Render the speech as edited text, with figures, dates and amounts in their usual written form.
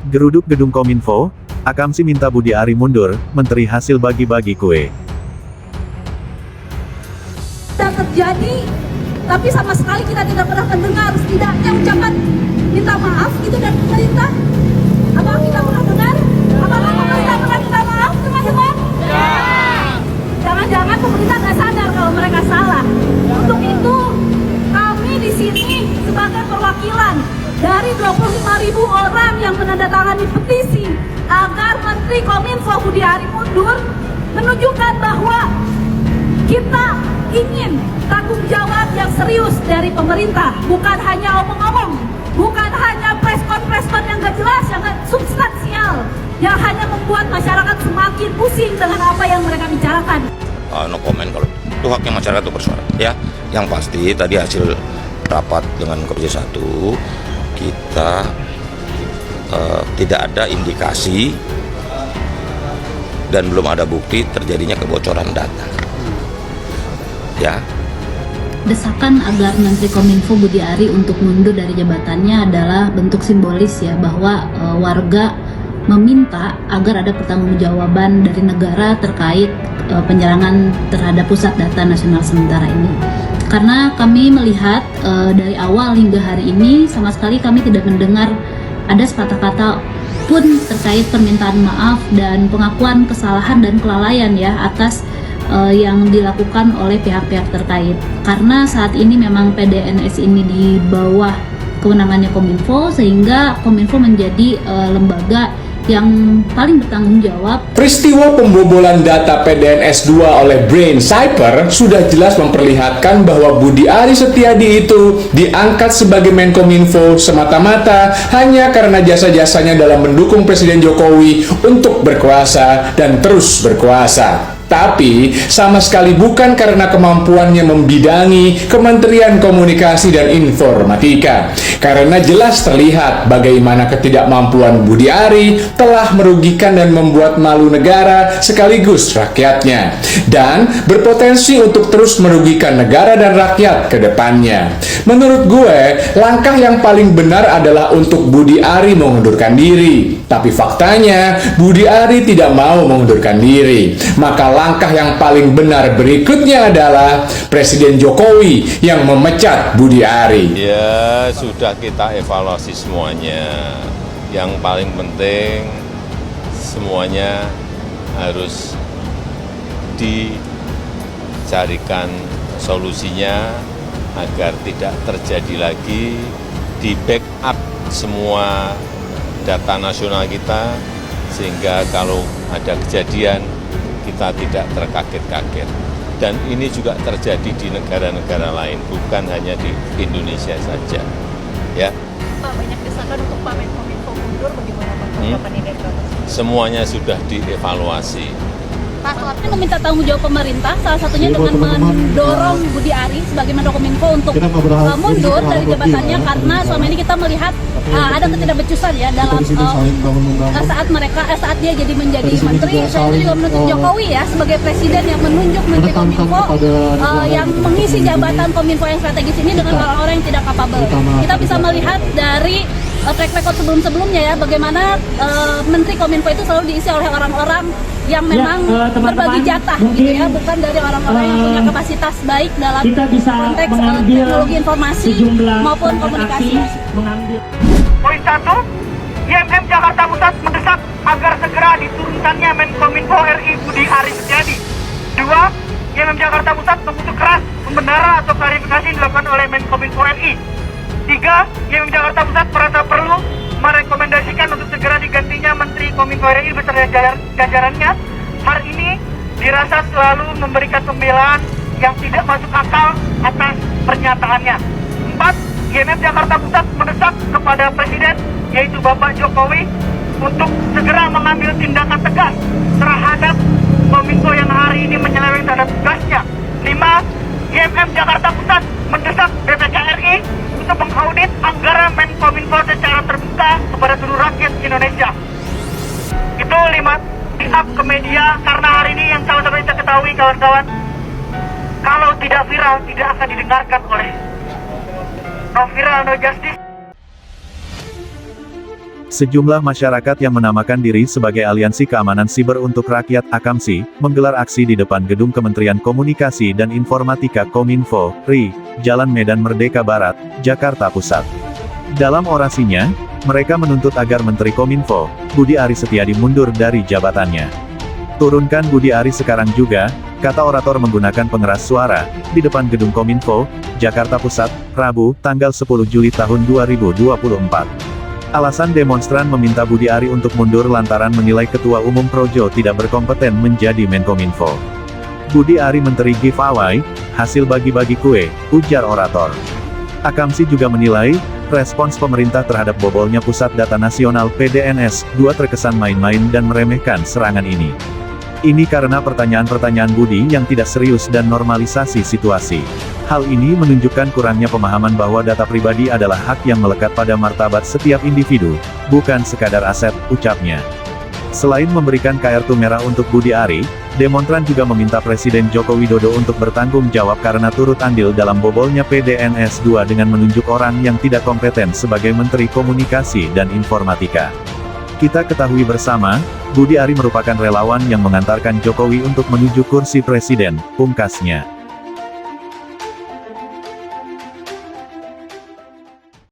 Geruduk gedung Kominfo, Akamsi minta Budi Ari mundur, Menteri hasil bagi-bagi kue. Tidak terjadi, tapi sama sekali kita tidak pernah mendengar setidaknya ucapan minta maaf gitu dari pemerintah. Apakah kita pernah dengar? Apakah pemerintah pernah minta maaf, teman-teman? Jangan-jangan pemerintah nggak sadar kalau mereka salah. Untuk itu, kami di sini sebagai perwakilan dari 25.000 orang yang menandatangani petisi agar Menteri Kominfo Budi Ari mundur, menunjukkan bahwa kita ingin tanggung jawab yang serius dari pemerintah, bukan hanya omong-omong, bukan hanya preskon yang gak jelas, yang gak substansial, yang hanya membuat masyarakat semakin pusing dengan apa yang mereka bicarakan. No comment kalau itu haknya masyarakat untuk bersuara. Ya, yang pasti tadi hasil rapat dengan Komisi 1 kita tidak ada indikasi dan belum ada bukti terjadinya kebocoran data. Ya. Desakan agar Menteri Kominfo Budi Ari untuk mundur dari jabatannya adalah bentuk simbolis ya, bahwa warga meminta agar ada pertanggungjawaban dari negara terkait penyerangan terhadap pusat data nasional sementara ini. Karena kami melihat dari awal hingga hari ini sama sekali kami tidak mendengar ada sepatah kata pun terkait permintaan maaf dan pengakuan kesalahan dan kelalaian ya atas yang dilakukan oleh pihak-pihak terkait. Karena saat ini memang PDNS ini di bawah kewenangannya Kominfo, sehingga Kominfo menjadi lembaga yang paling bertanggung jawab. Peristiwa pembobolan data PDNS 2 oleh Brain Cyber sudah jelas memperlihatkan bahwa Budi Ari Setiadi itu diangkat sebagai Menkominfo semata-mata hanya karena jasa-jasanya dalam mendukung Presiden Jokowi untuk berkuasa dan terus berkuasa. Tapi sama sekali bukan karena kemampuannya membidangi Kementerian Komunikasi dan Informatika. Karena jelas terlihat bagaimana ketidakmampuan Budi Ari telah merugikan dan membuat malu negara sekaligus rakyatnya. Dan berpotensi untuk terus merugikan negara dan rakyat ke depannya. Menurut gue, langkah yang paling benar adalah untuk Budi Ari mengundurkan diri. Tapi faktanya, Budi Ari tidak mau mengundurkan diri. Maka langkah yang paling benar berikutnya adalah Presiden Jokowi yang memecat Budi Ari. Ya, sudah kita evaluasi semuanya. Yang paling penting, semuanya harus dicarikan solusinya agar tidak terjadi lagi, di backup semua data nasional kita, sehingga kalau ada kejadian kita tidak terkaget-kaget. Dan ini juga terjadi di negara-negara lain, bukan hanya di Indonesia saja. Ya. Pak, banyak desakan untuk Pak Menkominfo mundur, bagaimana Pak tanggapannya dari Bapak? Semuanya sudah dievaluasi. Pak, Soeharto meminta tanggung jawab pemerintah, salah satunya dengan mendorong Budi Ari sebagai Menkominfo untuk mundur dari jabatannya, karena selama ini kita melihat ada ketidakbecusan ya dalam saat dia jadi menjadi menteri. Saya juga menuntut Jokowi ya sebagai presiden yang menunjuk Menteri Kominfo yang mengisi jabatan Kominfo yang strategis ini dengan orang-orang yang tidak kapabel. Kita bisa melihat dari track record sebelum-sebelumnya ya, bagaimana Menteri Kominfo itu selalu diisi oleh orang-orang yang memang berbagi jatah gitu ya, bukan dari orang-orang yang punya kapasitas baik dalam konteks teknologi informasi maupun komunikasi. Poin 1, IMM Jakarta Pusat mendesak agar segera diturunkannya Menkominfo RI Budi Ari Setiadi. 2, IMM Jakarta Pusat mengutuk keras pembenaran atau klarifikasi yang dilakukan oleh Menkominfo RI. 3, IMM Jakarta Pusat merasa perlu merekomendasikan untuk segera digantinya Menteri Kominfo RI beserta jajarannya. Hal ini dirasa selalu memberikan pembelaan yang tidak masuk akal atas pernyataannya. 4, IMM Jakarta Pusat mendesak kepada Presiden, yaitu Bapak Jokowi, untuk segera mengambil tindakan tegas terhadap Kominfo yang hari ini menyeleweng terhadap tugasnya. 5, IMM Jakarta Pusat mendesak BPK RI untuk mengaudit anggaran Menkominfo secara terbuka kepada seluruh rakyat Indonesia. Itu 5 up ke media, karena hari ini yang sama-sama kita ketahui kawan-kawan, kalau tidak viral tidak akan didengarkan oleh no viral no justice. Sejumlah masyarakat yang menamakan diri sebagai Aliansi Keamanan Siber untuk Rakyat (AKAMSI) menggelar aksi di depan gedung Kementerian Komunikasi dan Informatika Kominfo, RI, Jalan Medan Merdeka Barat, Jakarta Pusat. Dalam orasinya, mereka menuntut agar Menteri Kominfo, Budi Aris Setiadi mundur dari jabatannya. "Turunkan Budi Aris sekarang juga," kata orator menggunakan pengeras suara, di depan gedung Kominfo, Jakarta Pusat, Rabu, tanggal 10 Juli tahun 2024. Alasan demonstran meminta Budi Ari untuk mundur lantaran menilai Ketua Umum Projo tidak berkompeten menjadi Menkominfo. "Budi Ari menteri giveaway, hasil bagi-bagi kue," ujar orator. AKAMSI juga menilai, respons pemerintah terhadap bobolnya Pusat Data Nasional (PDNS) 2 terkesan main-main dan meremehkan serangan ini. Ini karena pertanyaan-pertanyaan Budi yang tidak serius dan normalisasi situasi. Hal ini menunjukkan kurangnya pemahaman bahwa data pribadi adalah hak yang melekat pada martabat setiap individu, bukan sekadar aset, ucapnya. Selain memberikan kartu merah untuk Budi Ari, demonstran juga meminta Presiden Joko Widodo untuk bertanggung jawab karena turut andil dalam bobolnya PDNS 2 dengan menunjuk orang yang tidak kompeten sebagai Menteri Komunikasi dan Informatika. "Kita ketahui bersama, Budi Ari merupakan relawan yang mengantarkan Jokowi untuk menuju kursi presiden," pungkasnya.